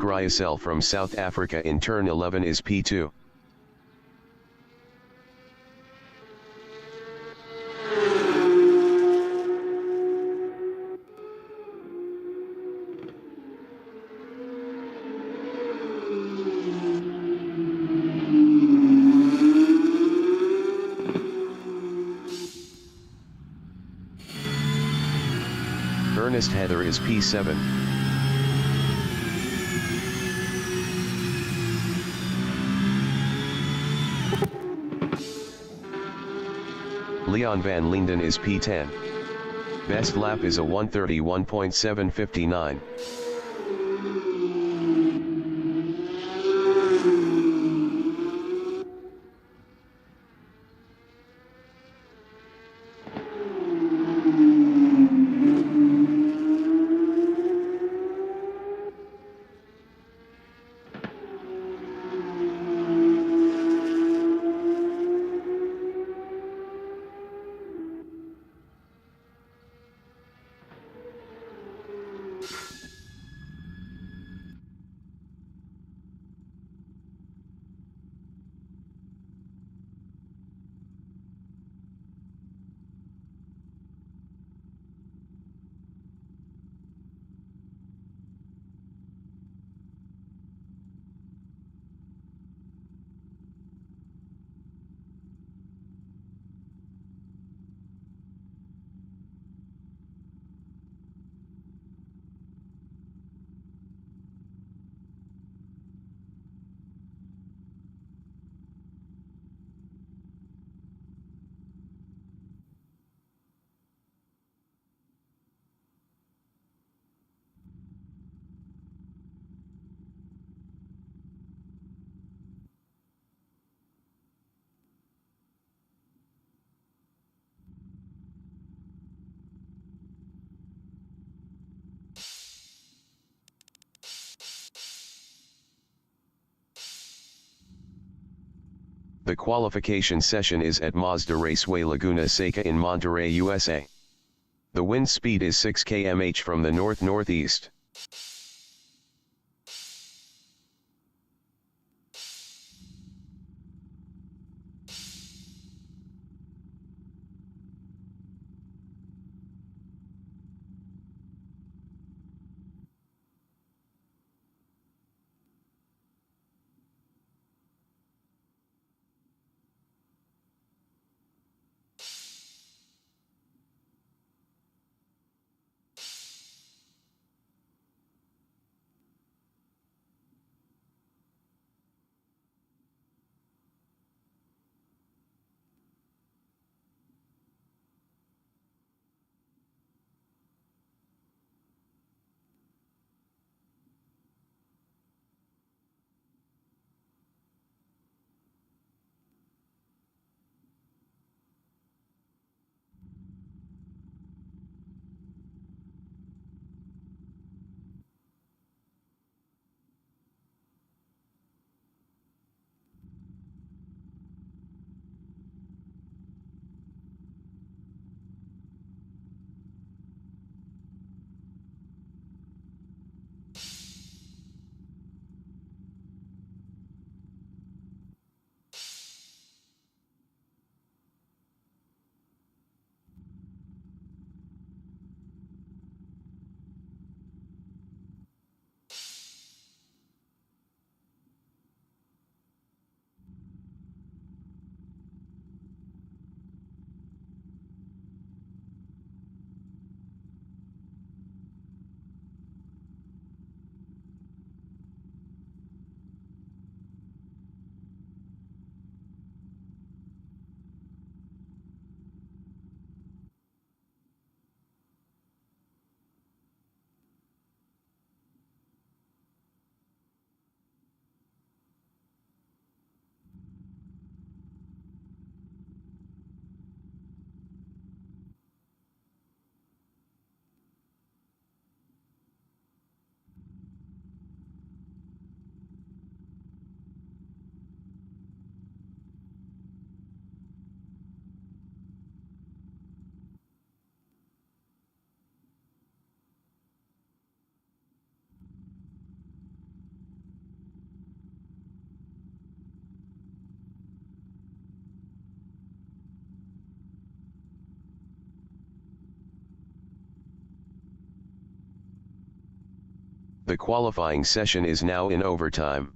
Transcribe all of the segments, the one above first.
Gryacel from South Africa in turn 11 is P2. Ernest Heather is P7. Leon van Linden is P10. Best lap is a 1:31.759. The qualification session is at Mazda Raceway Laguna Seca in Monterey, USA. The wind speed is 6 km/h from the north-northeast. The qualifying session is now in overtime.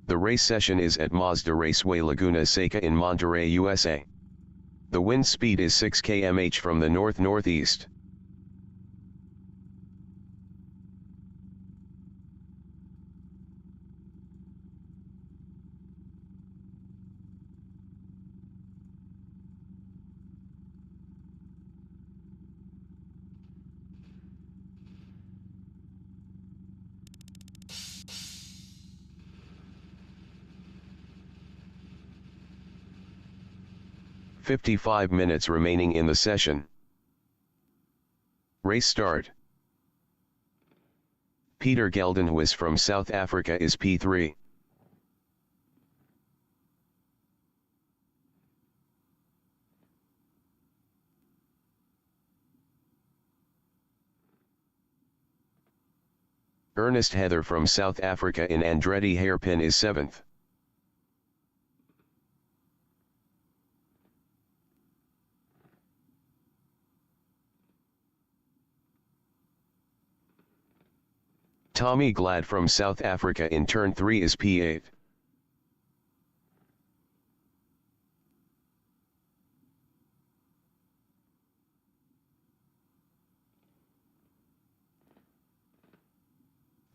The race session is at Mazda Raceway Laguna Seca in Monterey, USA. The wind speed is 6 km/h from the north-northeast. "55 minutes remaining in the session. Race start. Peter Geldenhuis from South Africa is P3. Ernest Heather from South Africa in Andretti Hairpin is 7th. Tommy Glad from South Africa in Turn 3 is P8.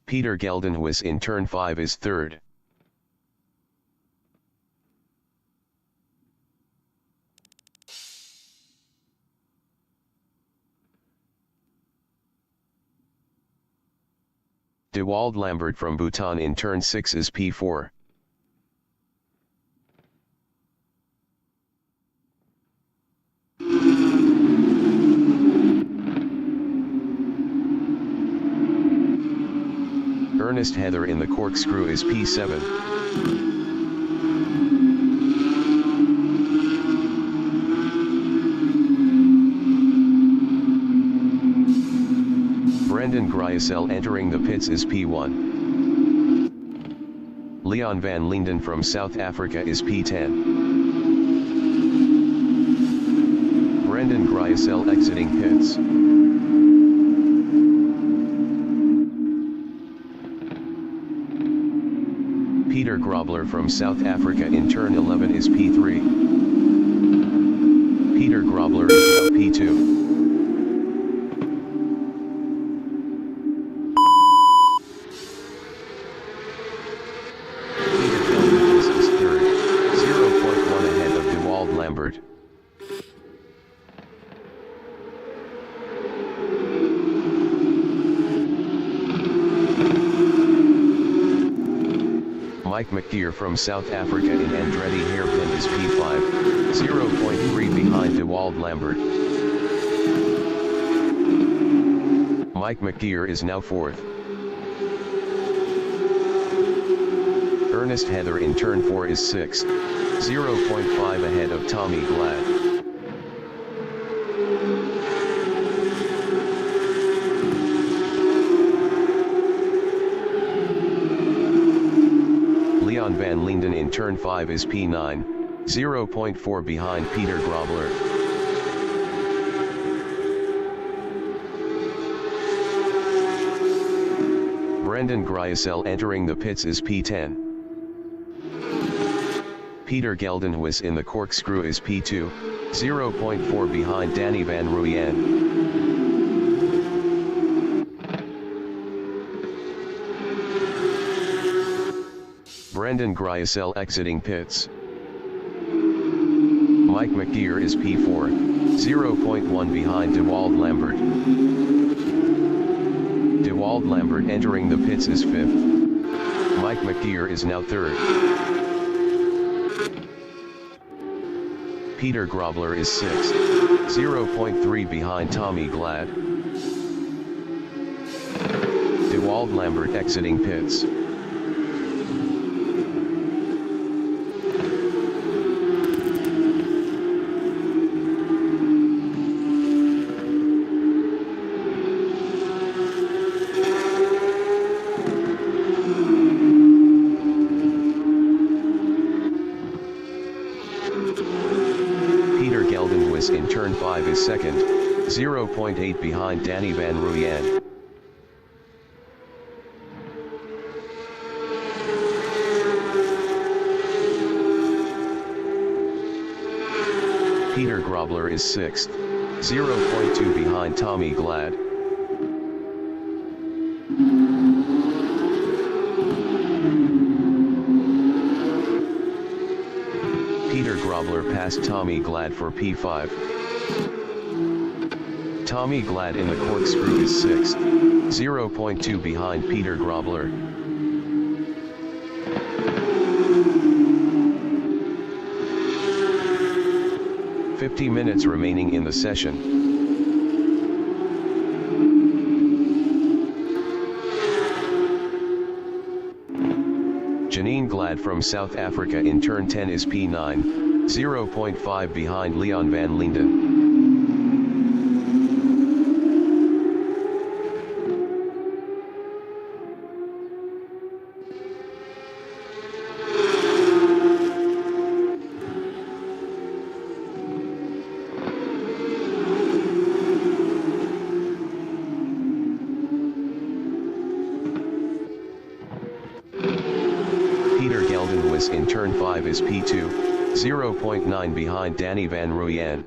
Peter Geldenhuis in Turn 5 is 3rd. Dewald Lambert from Bhutan in Turn 6 is P4. Ernest Heather in the corkscrew is P7. Brendan Gryasel entering the pits is P1. Leon van Linden from South Africa is P10. Brendan Gryasel exiting pits. Peter Grobler from South Africa in turn 11 is P3. Peter Grobler is now P2. Mike McGeer from South Africa in Andretti hairpin is P5, 0.3 behind Dewald Lambert. Mike McGeer is now 4th. Ernest Heather in turn 4 is 6th, 0.5 ahead of Tommy Glad. Leon van Linden in turn 5 is P9, 0.4 behind Peter Grobler. Brendan Gryasel entering the pits is P10. Peter Geldenhuis in the corkscrew is P2, 0.4 behind Danny van Rooyen. Brendan Gryasel exiting pits. Mike McGeer is P4, 0.1 behind Dewald Lambert. Dewald Lambert entering the pits is 5th. Mike McGeer is now 3rd. Peter Grobler is 6th, 0.3 behind Tommy Glad. Dewald Lambert exiting pits. In turn 5 is 2nd, 0.8 behind Danny van Rooyen. Peter Grobler is 6th, 0.2 behind Tommy Glad. Peter Grobler passed Tommy Glad for P5. Tommy Glad in the corkscrew is 6th, 0.2 behind Peter Grobler. "50 minutes remaining in the session. Janine Glad from South Africa in turn 10 is P9, 0.5 behind Leon van Linden. In turn 5 is P2, 0.9 behind Danny van Rooyen.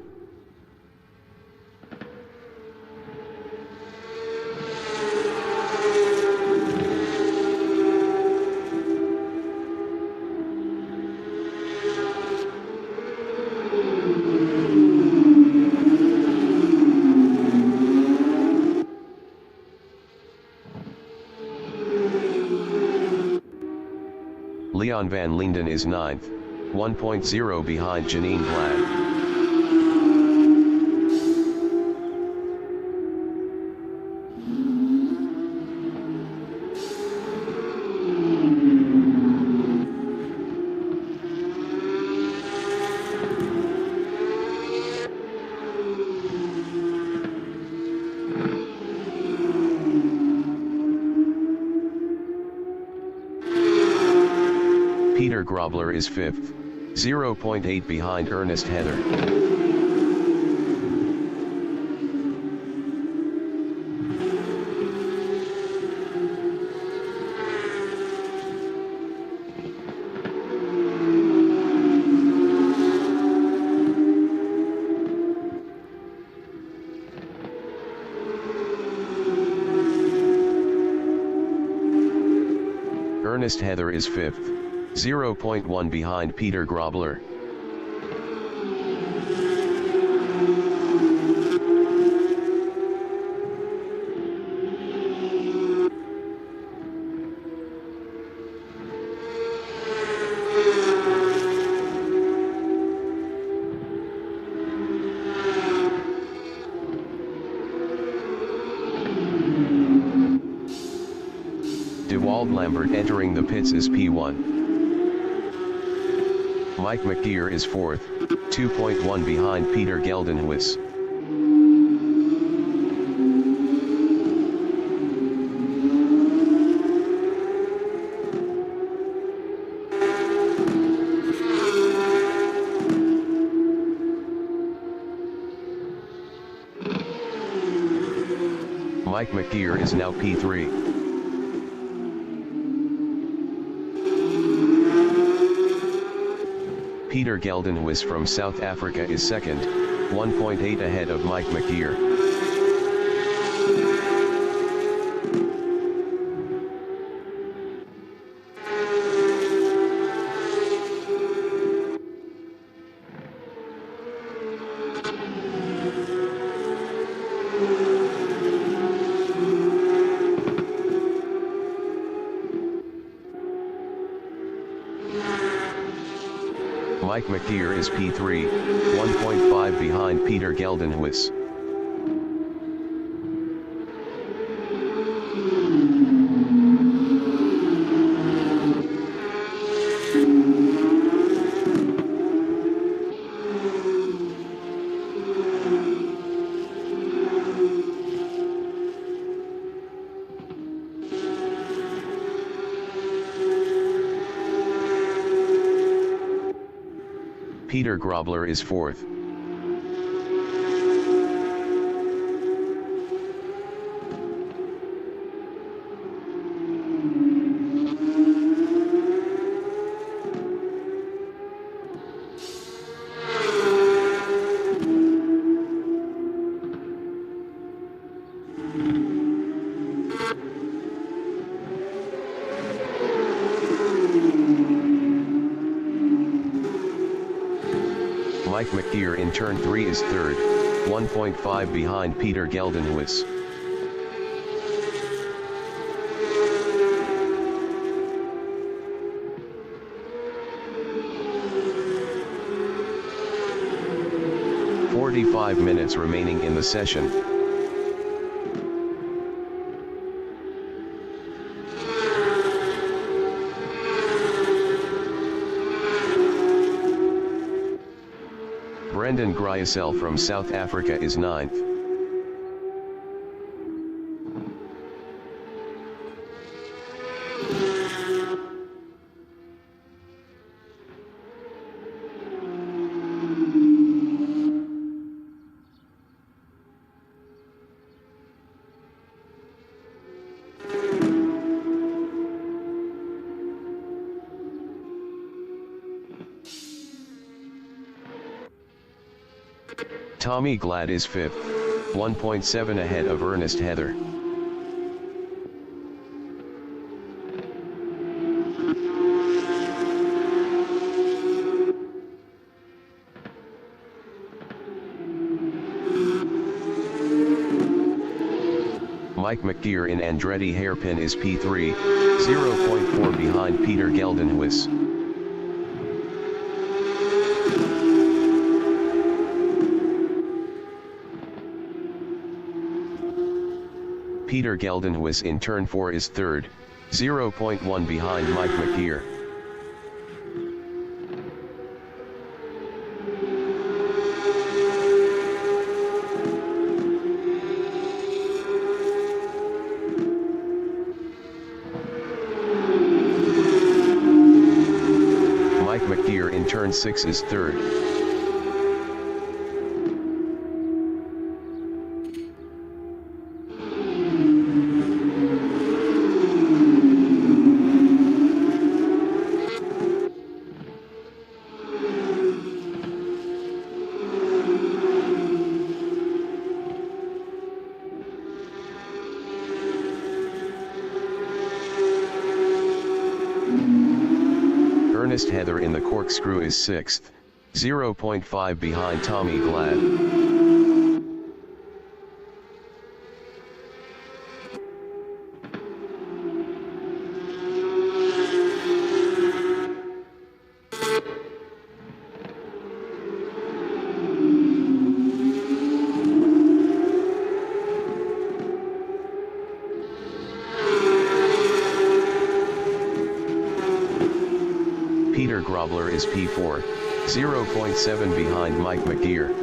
Leon van Linden is 9th, 1.0 behind Janine Glad. Peter Grobler is 5th, 0.8 behind Ernest Heather. Ernest Heather is 5th, 0.1 behind Peter Grobler. DeWald Lambert entering the pits is P1. Mike McGeer is 4th, 2.1 behind Peter Geldenhuis. Mike McGeer is now P3. Peter Geldenhuis from South Africa is 2nd, 1.8 ahead of Mike McGeer. Mike McGeer is P3, 1.5 behind Peter Geldenhuis. Peter Grobler is 4th. Mike McGeer in turn 3 is 3rd, 1.5 behind Peter Geldenhuis. "45 minutes remaining in the session. Brendan Gryasel from South Africa is 9th. Tommy Glad is 5th, 1.7 ahead of Ernest Heather. Mike McGeer in Andretti hairpin is P3, 0.4 behind Peter Geldenhuis. Peter Geldenhuis in turn 4 is 3rd, 0.1 behind Mike McGeer. Mike McGeer in turn 6 is 3rd. Ernest Heather in the corkscrew is 6th, 0.5 behind Tommy Glad. Peter Grobler is P4, 0.7 behind Mike McGear.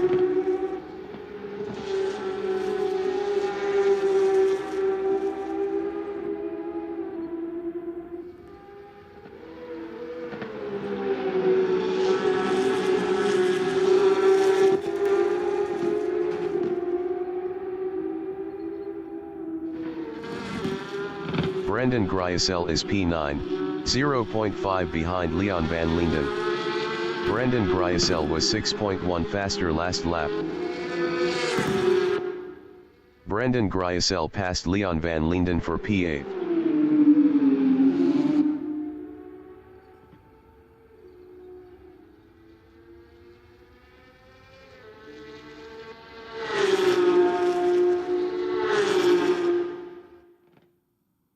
Brendan Gryasel is P9, 0.5 behind Leon van Linden. Brendan Gryasel was 6.1 faster last lap. Brendan Gryasel passed Leon van Linden for P8.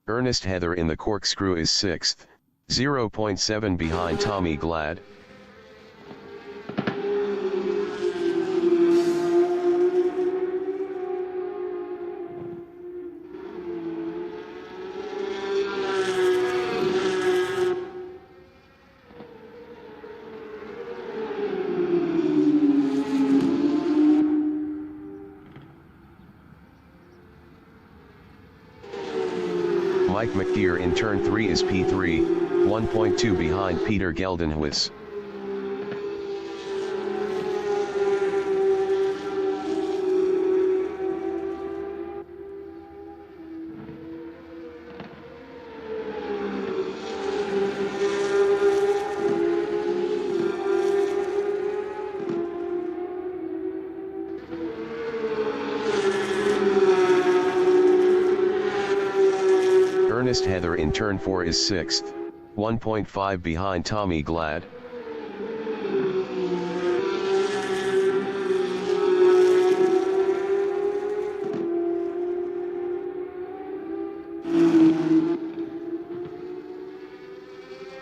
Ernest Heather in the corkscrew is 6th, 0.7 behind Tommy Glad. Mike McGear in turn 3 is P3, 1.2 behind Peter Geldenhuis. Ernest Heather in turn 4 is 6th, 1.5 behind Tommy Glad.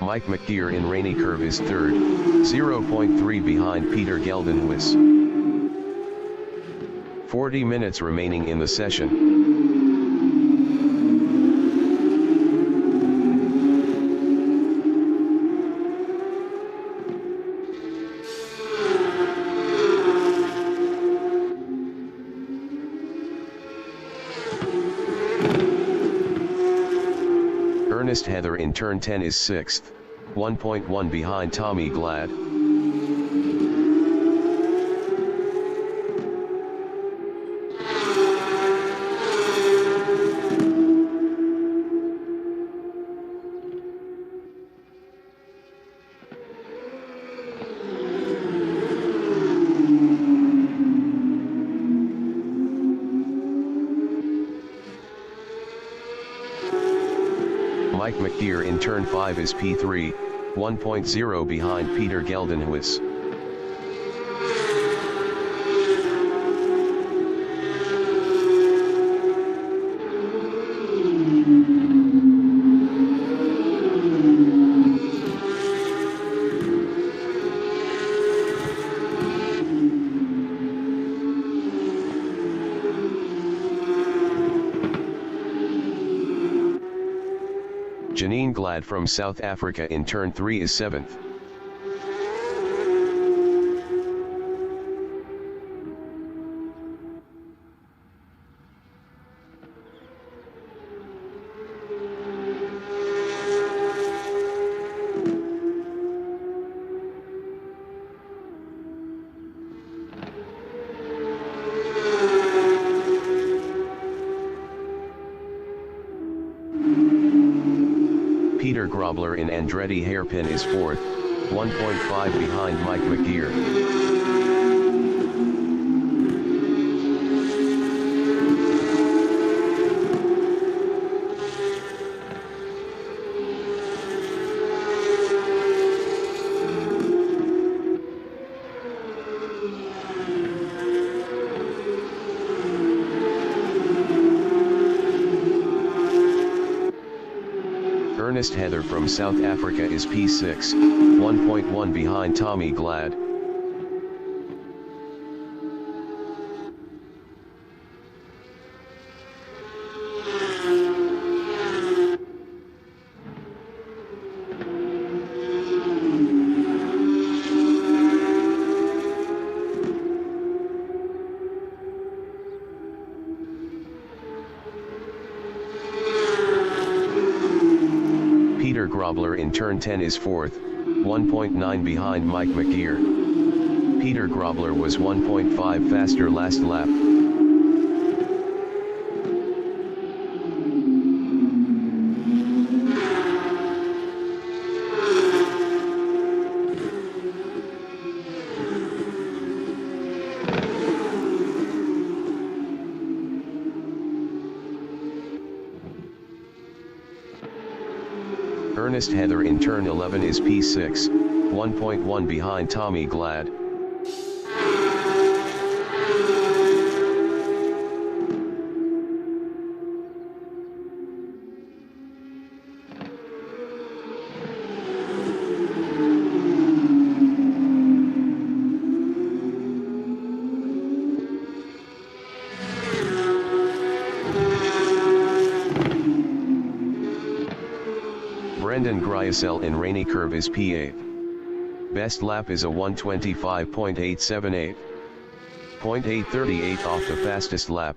Mike McGear in Rainy Curve is 3rd, 0.3 behind Peter Geldenhuis. 40 minutes remaining in the session. Ernest Heather in turn 10 is 6th, 1.1 behind Tommy Glad. Mike McGear in turn 5 is P3, 1.0 behind Peter Geldenhuis. Janine Glad from South Africa in turn 3 is 7th. Peter Grobler in Andretti Hairpin is 4th, 1.5 behind Mike McGear. Ernest Heather from South Africa is P6, 1.1 behind Tommy Glad. Peter Grobler in turn 10 is 4th, 1.9 behind Mike McGear. Peter Grobler was 1.5 faster last lap. Ernest Heather in turn 11 is P6, 1.1 behind Tommy Glad. Brendan Gryasel in Rainy Curve is P8. Best lap is a 125.878. 0.838 off the fastest lap.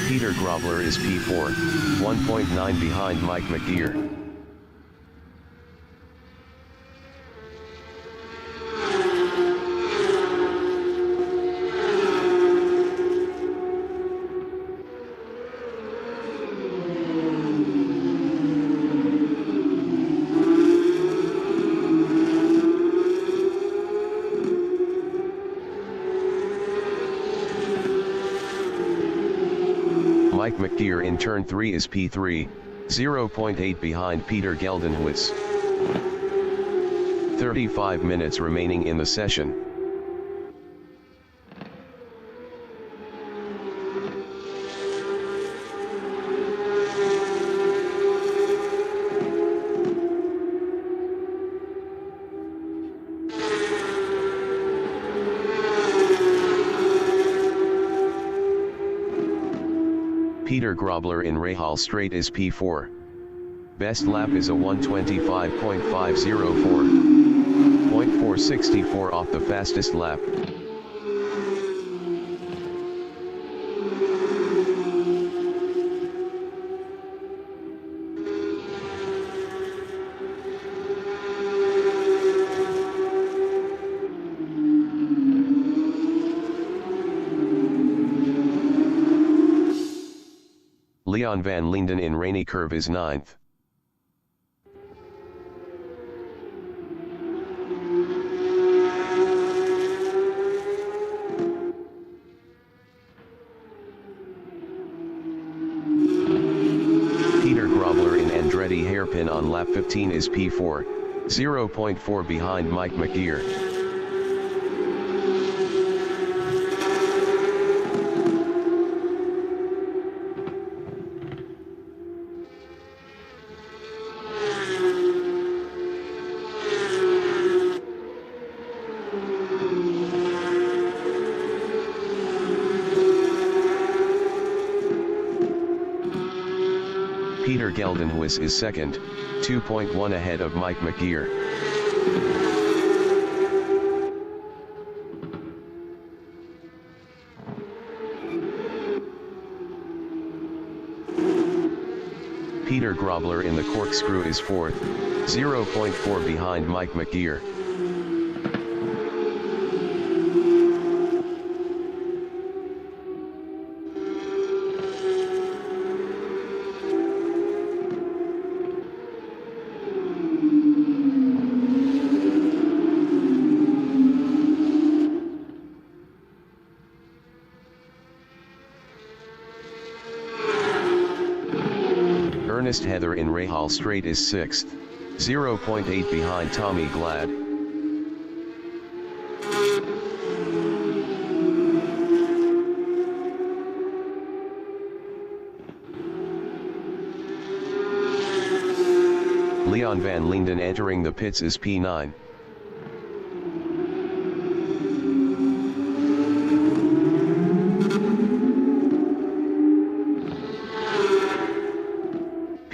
Peter Grobler is P4, 1.9 behind Mike McGear. Mike McGear in turn 3 is P3, 0.8 behind Peter Geldenhuis. 35 minutes remaining in the session. Peter Grobler in Rahal Straight is P4. Best lap is a 125.504. 0.464 off the fastest lap. Leon van Linden in Rainy Curve is 9th. Peter Grobler in Andretti Hairpin on lap 15 is P4, 0.4 behind Mike McGear. Peter Geldenhuis is 2nd, 2.1 ahead of Mike McGear. Peter Grobler in the Corkscrew is 4th, 0.4 behind Mike McGear. Ernest Heather in Rahal Straight is 6th, 0.8 behind Tommy Glad. Leon van Linden entering the pits is P9.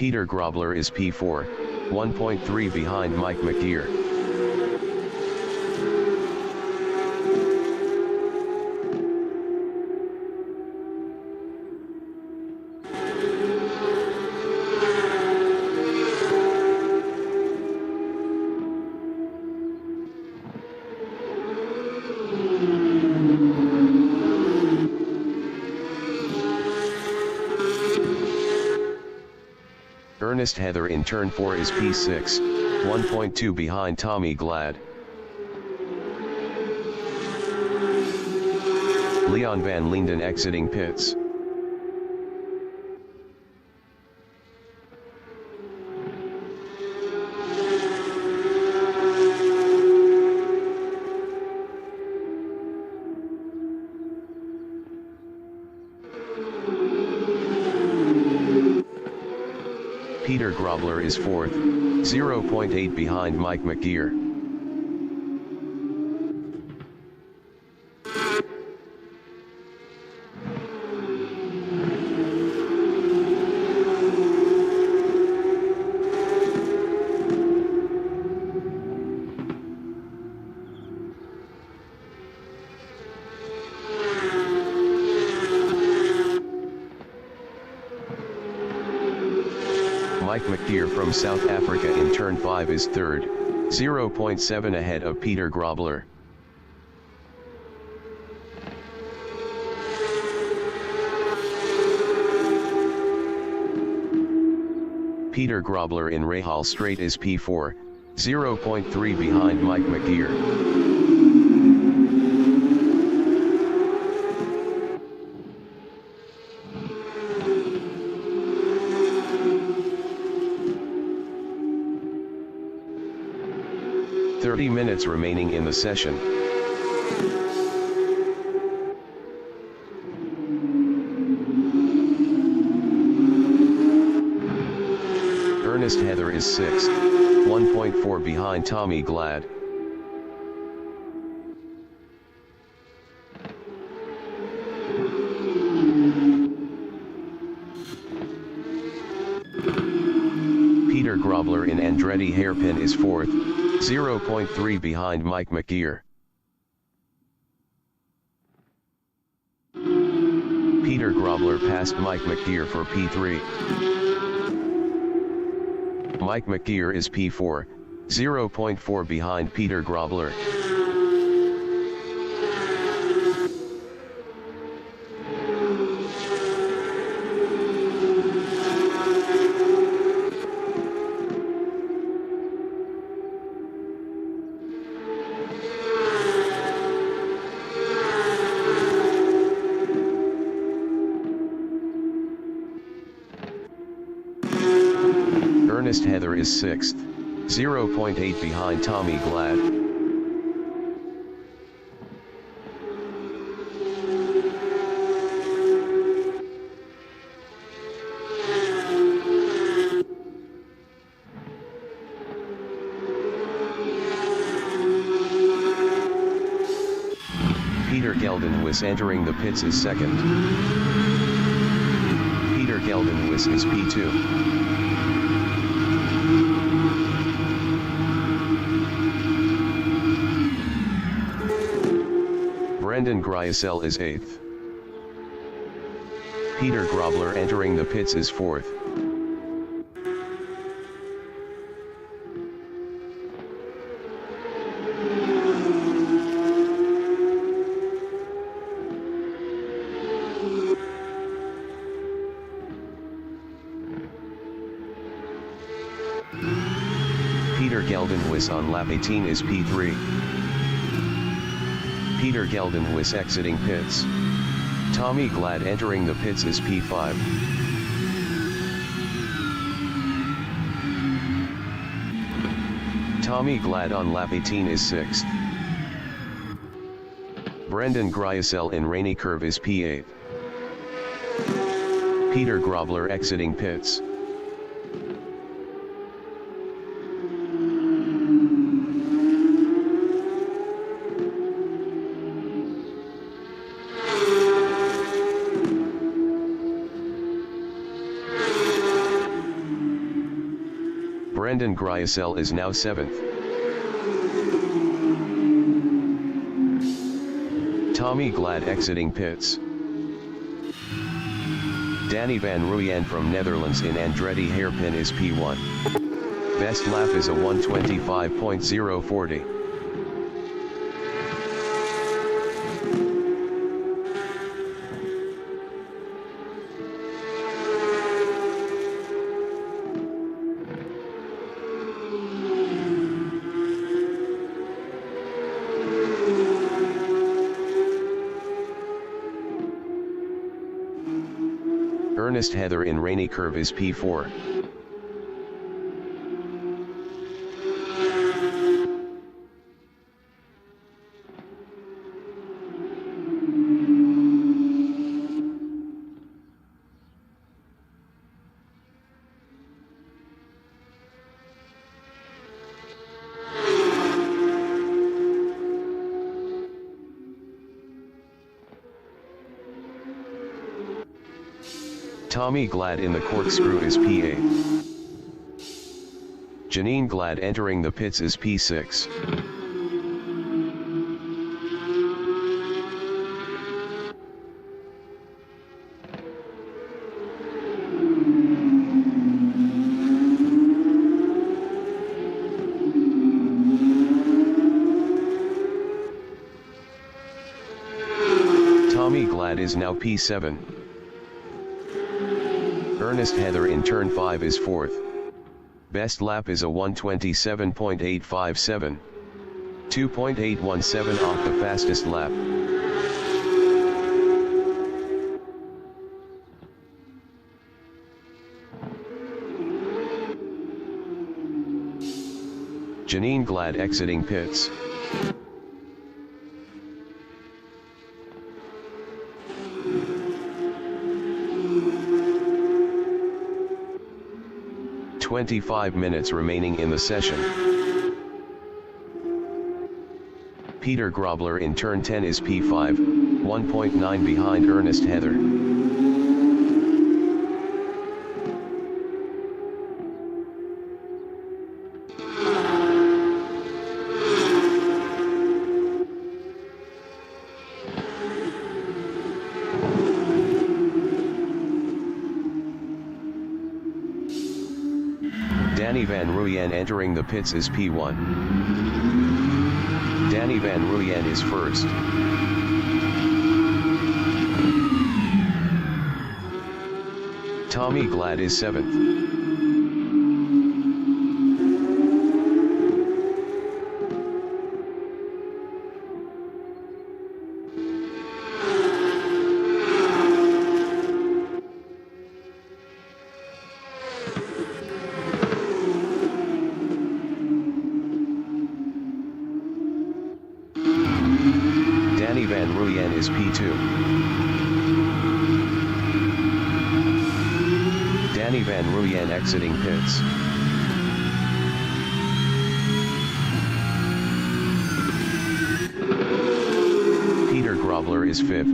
Peter Grobler is P4, 1.3 behind Mike McGear. Ernest Heather in turn 4 is P6, 1.2 behind Tommy Glad. Leon van Linden exiting pits. Peter Grobler is 4th, 0.8 behind Mike McGear. Mike McGear from South Africa in turn 5 is 3rd, 0.7 ahead of Peter Grobler. Peter Grobler in Rahal Straight is P4, 0.3 behind Mike McGear. 30 minutes remaining in the session. Ernest Heather is 6th, 1.4 behind Tommy Glad. Peter Grobler in Andretti Hairpin is 4th, 0.3 behind Mike McGear. Peter Grobler passed Mike McGear for P3. Mike McGear is P4, 0.4 behind Peter Grobler. Ernest Heather is 6th, 0.8 behind Tommy Glad. Peter Geldenhuis entering the pits is 2nd. Peter Geldenhuis is P2. Brendan Gryasel is 8th. Peter Grobler entering the pits is 4th. Peter Geldenhuis on lap 18 is P3. Peter Geldenhuis exiting pits. Tommy Glad entering the pits is P5. Tommy Glad on lap 18 is 6th. Brendan Gryasel in rainy curve is P8. Peter Grobler exiting pits. Brendan Gryasel is now 7th. Tommy Glad exiting pits. Danny van Rooyen from Netherlands in Andretti hairpin is P1. Best lap is a 1:25.040. Ernest Heather in rainy curve is P4. Tommy Glad in the corkscrew is P8. Janine Glad entering the pits is P6. Tommy Glad is now P7. Ernest Heather in turn 5 is 4th. Best lap is a 1:27.857. 2.817 off the fastest lap. Janine Glad exiting pits. "25 minutes remaining in the session." Peter Grobler in turn 10 is P5, 1.9 behind Ernest Heather. Danny van Rooyen entering the pits is P1. Danny van Rooyen is first. Tommy Glad is 7th. Danny van Rooyen is P2. Danny van Rooyen exiting pits. Peter Grobler is 5th,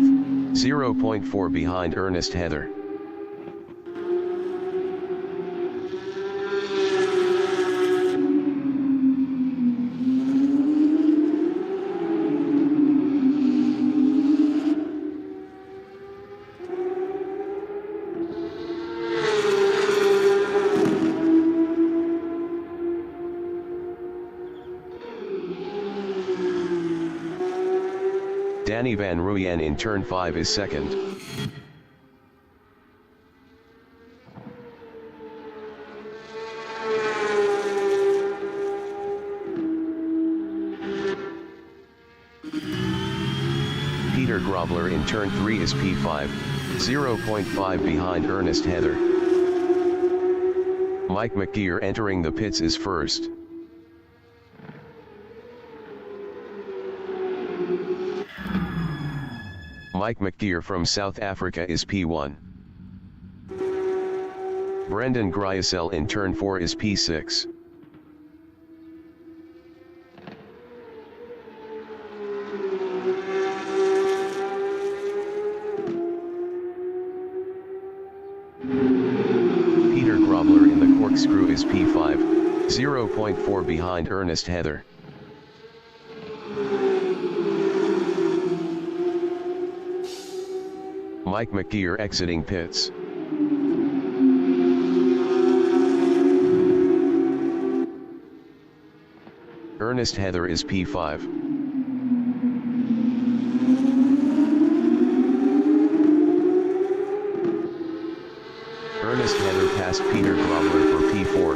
0.4 behind Ernest Heather. Danny van Rooyen in turn 5 is second. Peter Grobler in turn 3 is P5, 0.5 behind Ernest Heather. Mike McGear entering the pits is first. Mike McGeer from South Africa is P1. Brendan Gryasel in turn 4 is P6. Peter Grobler in the corkscrew is P5, 0.4 behind Ernest Heather. Mike McGeer exiting pits. Ernest Heather is P5. Ernest Heather passed Peter Grobler for P4.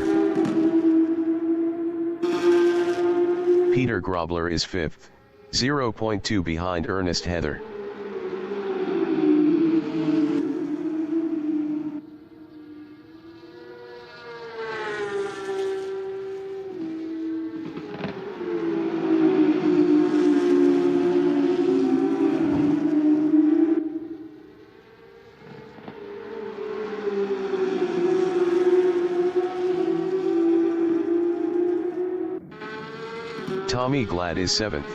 Peter Grobler is 5th, 0.2 behind Ernest Heather. Tommy Glad is 7th.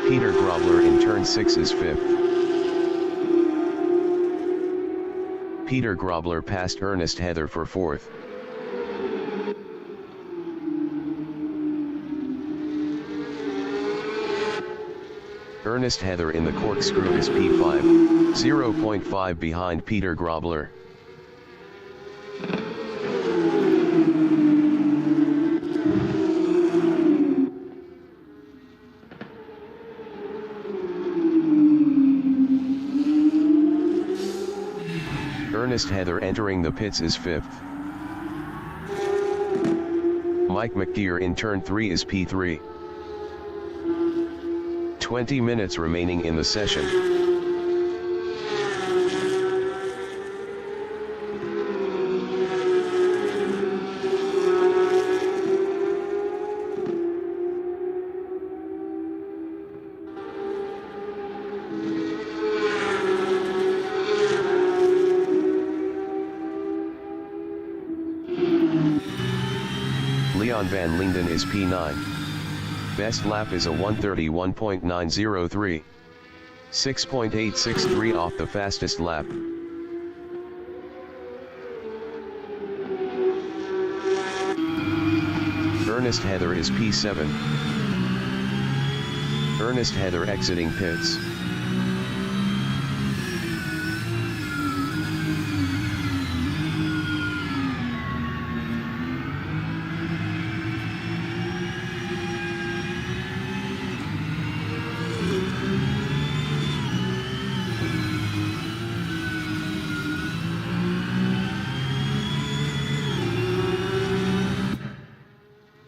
Peter Grobler in turn 6 is 5th. Peter Grobler passed Ernest Heather for 4th. Ernest Heather in the corkscrew is P5, 0.5 behind Peter Grobler. Ernest Heather entering the pits is 5th. Mike McGeer in turn 3 is P3. 20 minutes remaining in the session. Leon van Linden is P9. Best lap is a 1:31.903. 6.863 off the fastest lap. Ernest Heather is P7. Ernest Heather exiting pits.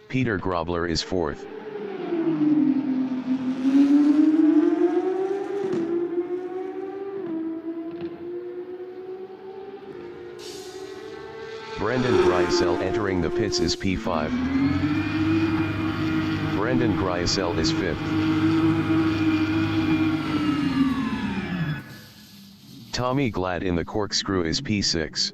Peter Grobler is 4th. Brendan Gryasel entering the pits is P5. Brendan Gryasel is 5th. Tommy Glad in the corkscrew is P6.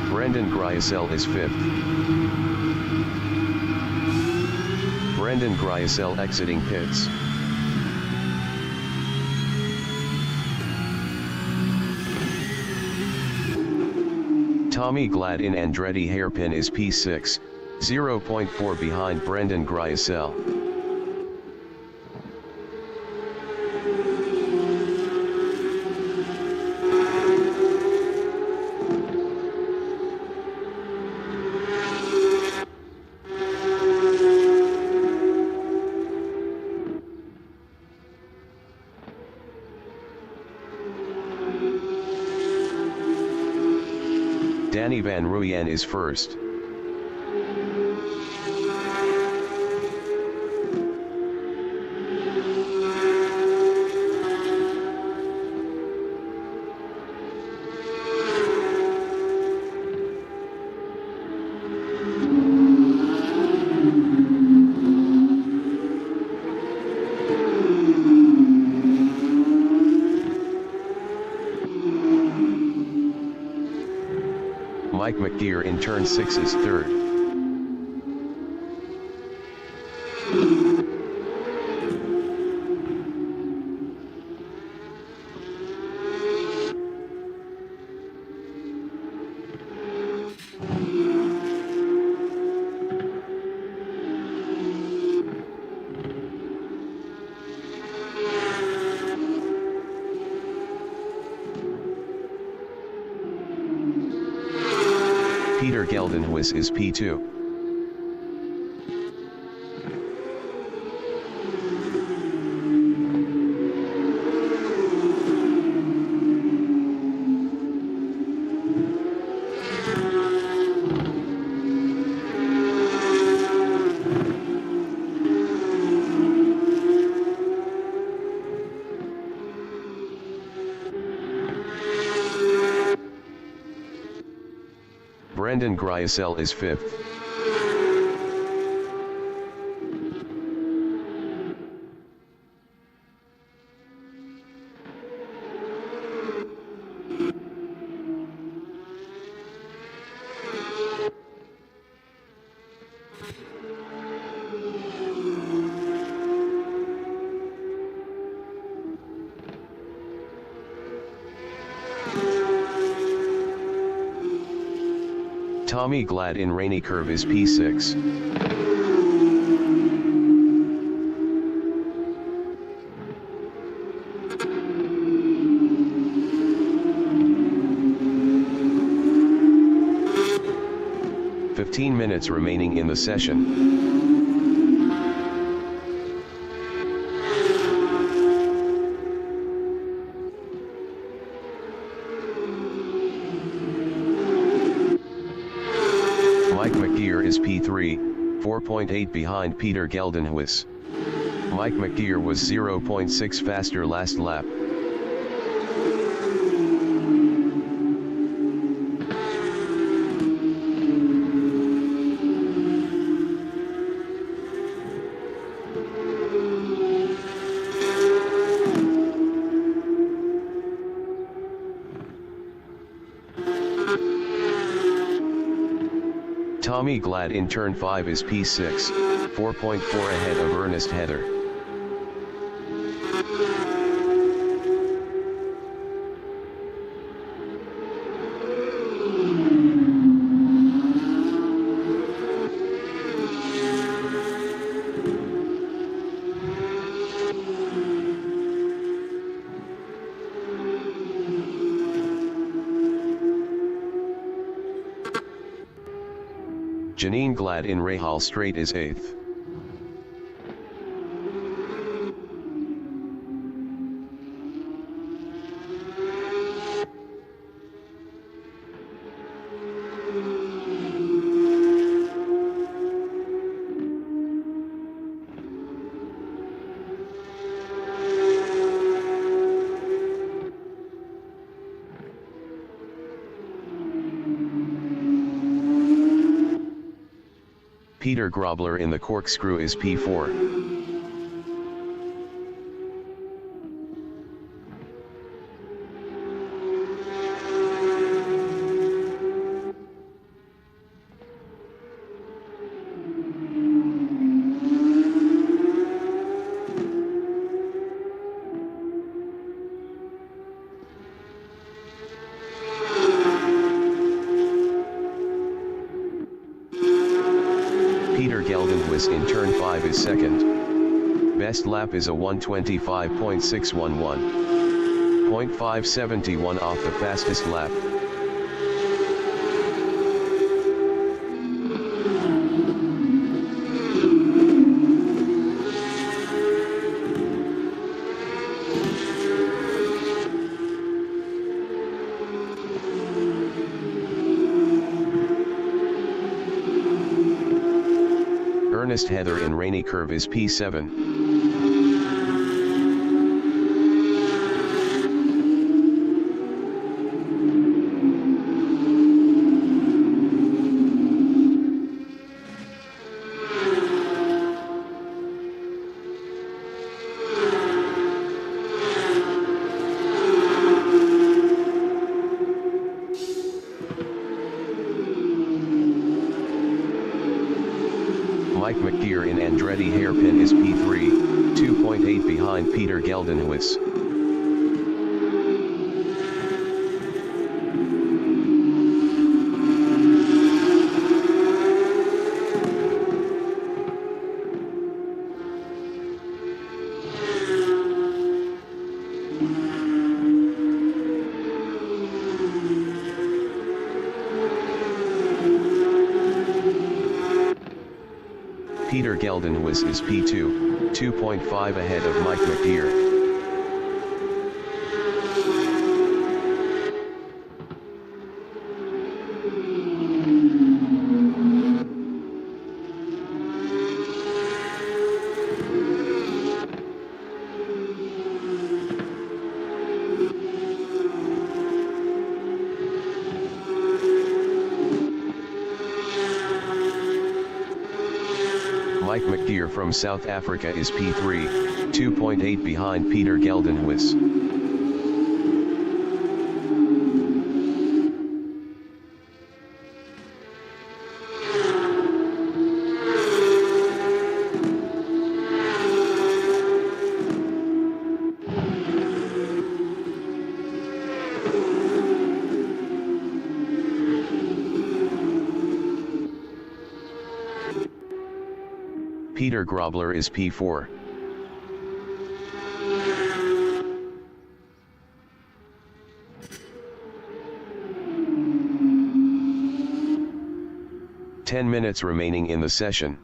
Brendan Gryasel is 5th. Brendan Gryasel exiting pits. Tommy Glad in Andretti hairpin is P6, 0.4 behind Brendan Gryasel. Danny Van Ruyen is first. Mike McGear in turn 6 is third. Peter Geldenhuis is P2. Brendan Gryasel is fifth. Tommy Glad in Rainy Curve is P6. Minutes remaining in the session. Mike McGear is P3, 4.8 behind Peter Geldenhuis. Mike McGear was 0.6 faster last lap. Tommy Glad in turn 5 is P6, 4.4 ahead of Ernest Heather. Janine Glad in Rahal Straight is 8th. Peter Grobler in the Corkscrew is P4. Peter Geldenhuis in turn 5 is second. Best lap is a 1:25.611. 0.571 off the fastest lap. Ernest Heather in rainy curve is P7. Mike McGear in Andretti hairpin is P3, 2.8 behind Peter Geldenhuis. Peter Geldenhuis is P2, 2.5 ahead of Mike McGear. Mike McGear from South Africa is P3, 2.8 behind Peter Geldenhuis. Peter Grobler is P4. Ten minutes remaining in the session.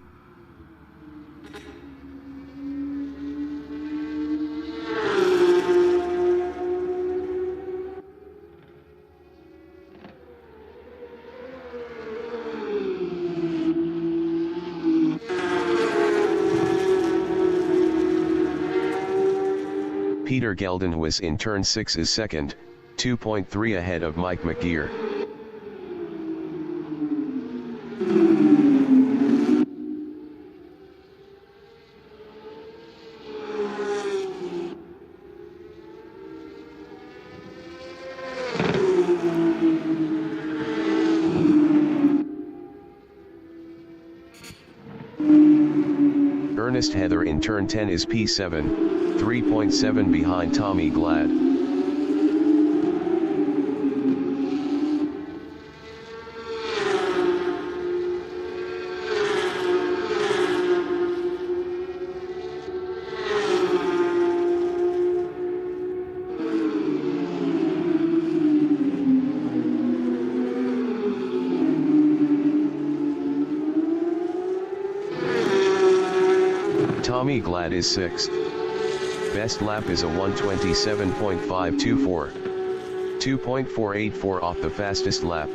Peter Geldenhuis in turn 6 is second, 2.3 ahead of Mike McGear. Ernest Heather in turn 10 is P7, 3.7 behind Tommy Glad. Tommy Glad is 6th. Best lap is a 1:27.524. 2.484 off the fastest lap.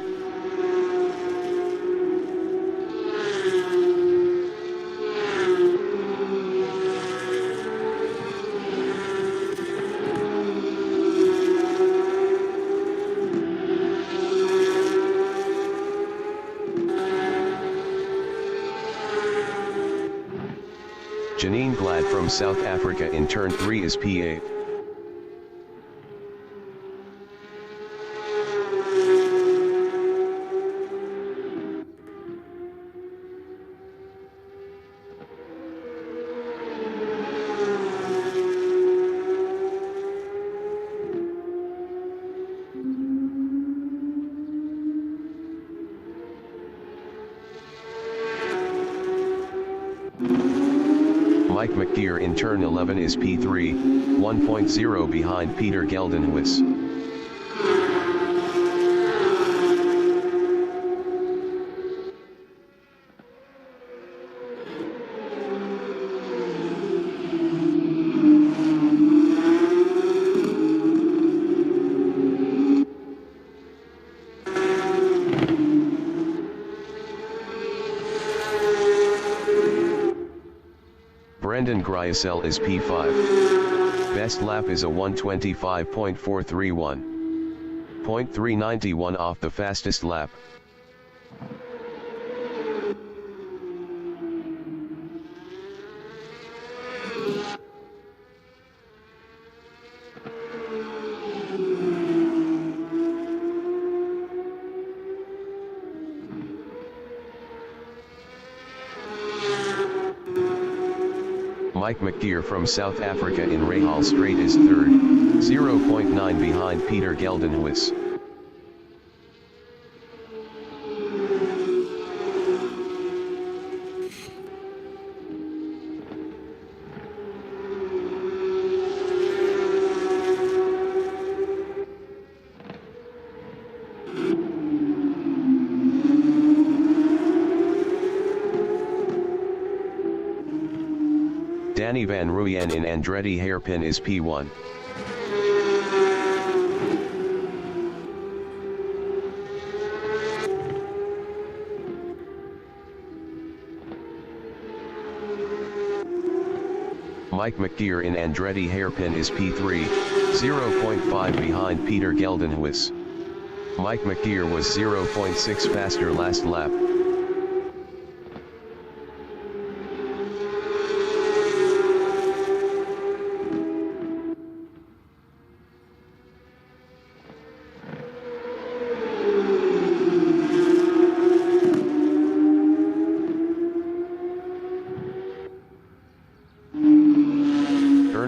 Janine Glad from South Africa in turn 3 is P8. Mike McGear in turn 11 is P3, 1.0 behind Peter Geldenhuis. Brandon Gryasel is P5. Best lap is a 1:25.431. 0.391 off the fastest lap. Mike McGeer from South Africa in Rahal Straight is third, 0.9 behind Peter Geldenhuis. Danny Van Ruyen in Andretti Hairpin is P1. Mike McGeer in Andretti Hairpin is P3, 0.5 behind Peter Geldenhuis. Mike McGeer was 0.6 faster last lap.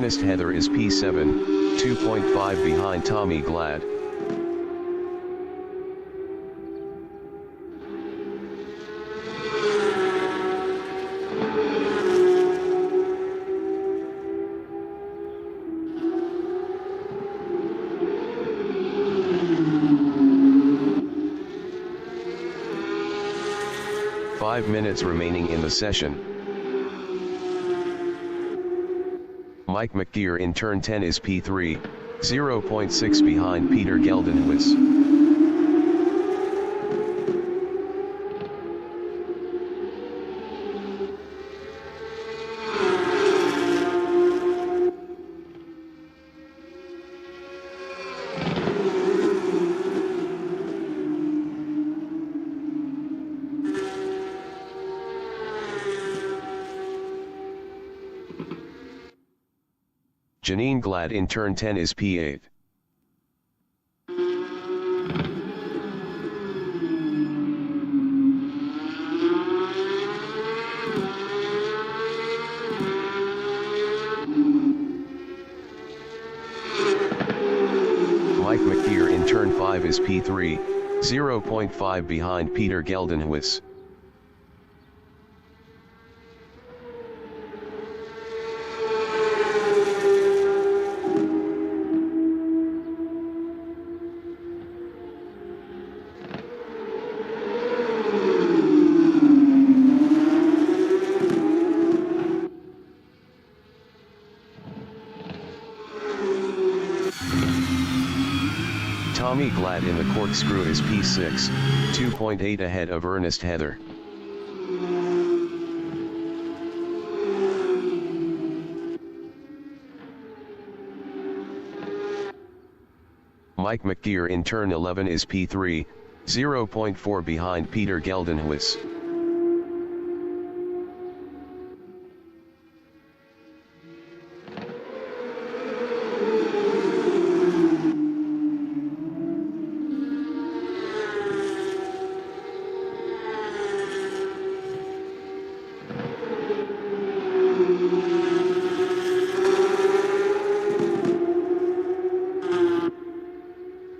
Ernest Heather is P7, 2.5 behind Tommy Glad. Five minutes remaining in the session. Mike McGeer in turn 10 is P3, 0.6 behind Peter Geldenhuis. Janine Glad in turn 10 is P8. Mike McGeer in turn 5 is P3, 0.5 behind Peter Geldenhuis. Tommy Glad in the corkscrew is P6, 2.8 ahead of Ernest Heather. Mike McGeer in turn 11 is P3, 0.4 behind Peter Geldenhuis.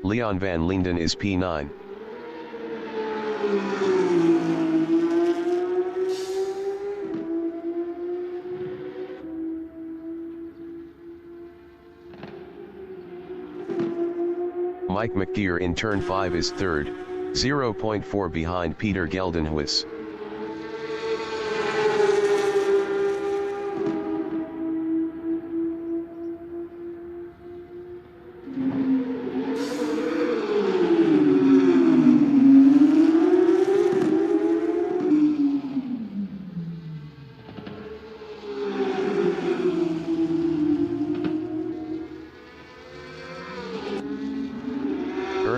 Leon van Linden is P9. Mike McGeer in turn 5 is third, 0.4 behind Peter Geldenhuis.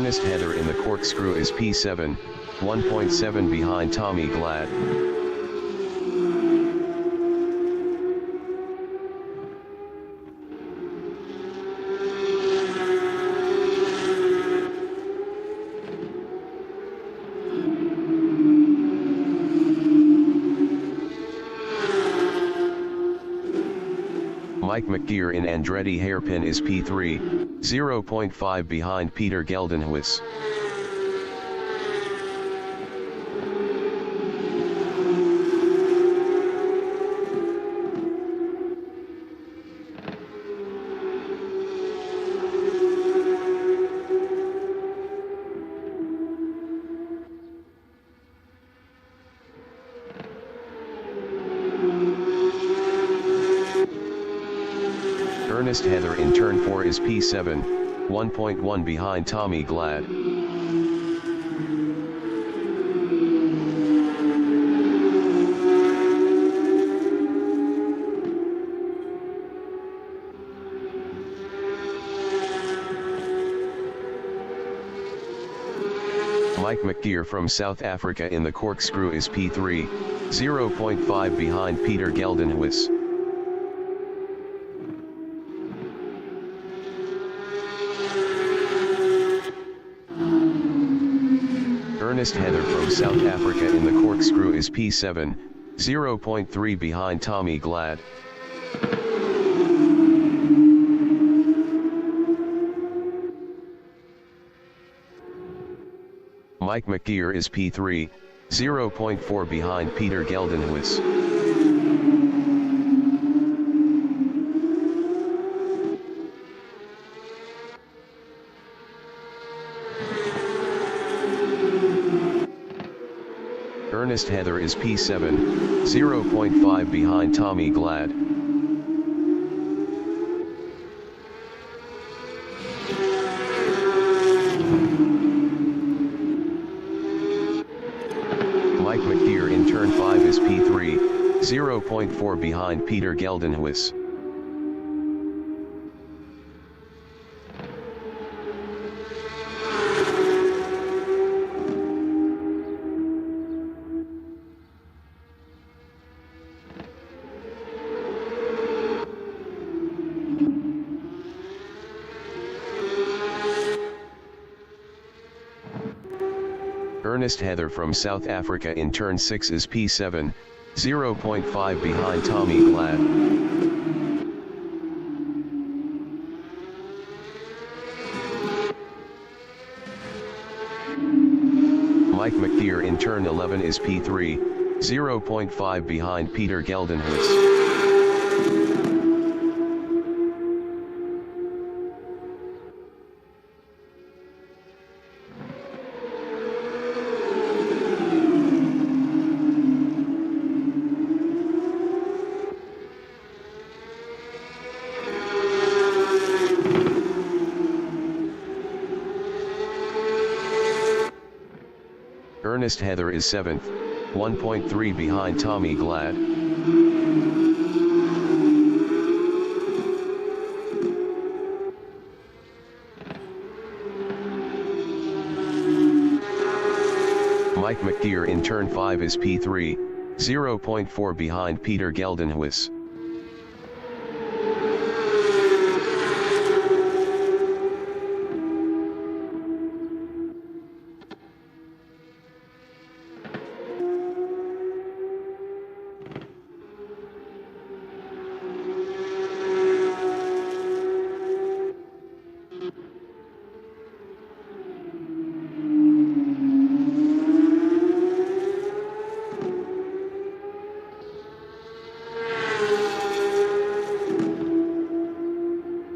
Ernest Heather in the corkscrew is P7, 1.7 behind Tommy Glad. Mike McGear in Andretti hairpin is P3, 0.5 behind Peter Geldenhuis. Ernest Heather in turn 4 is P7, 1.1 behind Tommy Glad. Mike McGear from South Africa in the corkscrew is P3, 0.5 behind Peter Geldenhuis. Ernest Heather from South Africa in the corkscrew is P7, 0.3 behind Tommy Glad. Mike McGear is P3, 0.4 behind Peter Geldenhuis. Ernest Heather is P7, 0.5 behind Tommy Glad. Mike McGear in turn 5 is P3, 0.4 behind Peter Geldenhuis. Ernest Heather from South Africa in turn 6 is P7, 0.5 behind Tommy Glad. Mike McGear in turn 11 is P3, 0.5 behind Peter Geldenhuis. Ernest Heather is 7th, 1.3 behind Tommy Glad. Mike McGear in turn 5 is P3, 0.4 behind Peter Geldenhuis.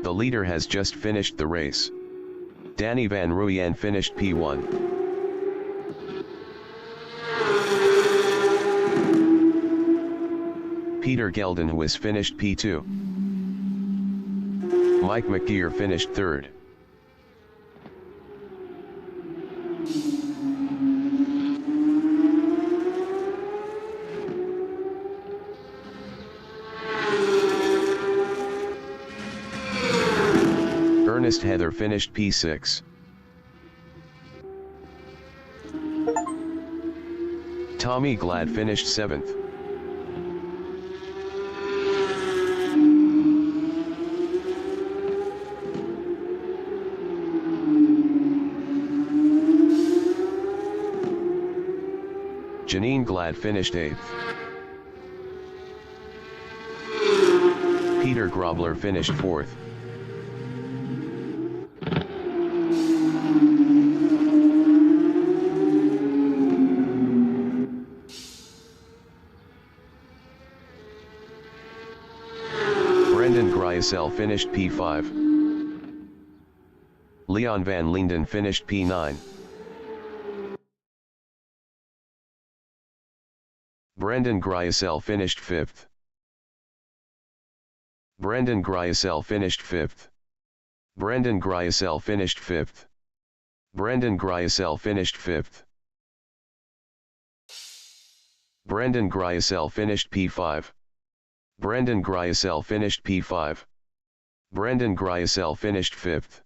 The leader has just finished the race. Danny Van Ruyen finished P1. Peter Geldenhuis finished P2. Mike McGear finished 3rd. Ernest Heather finished P6. Tommy Glad finished 7th. Janine Glad finished 8th. Peter Grobler finished 4th. Brendan Gryasel finished P5. Leon van Linden finished P9. Brendan Gryasel finished 5th. Brendan Gryasel finished 5th. Brendan Gryasel finished 5th. Brendan Gryasel finished 5th. Brendan Gryasel finished P5. Brendan Gryasel finished P5. Brendan Gryasel finished 5th.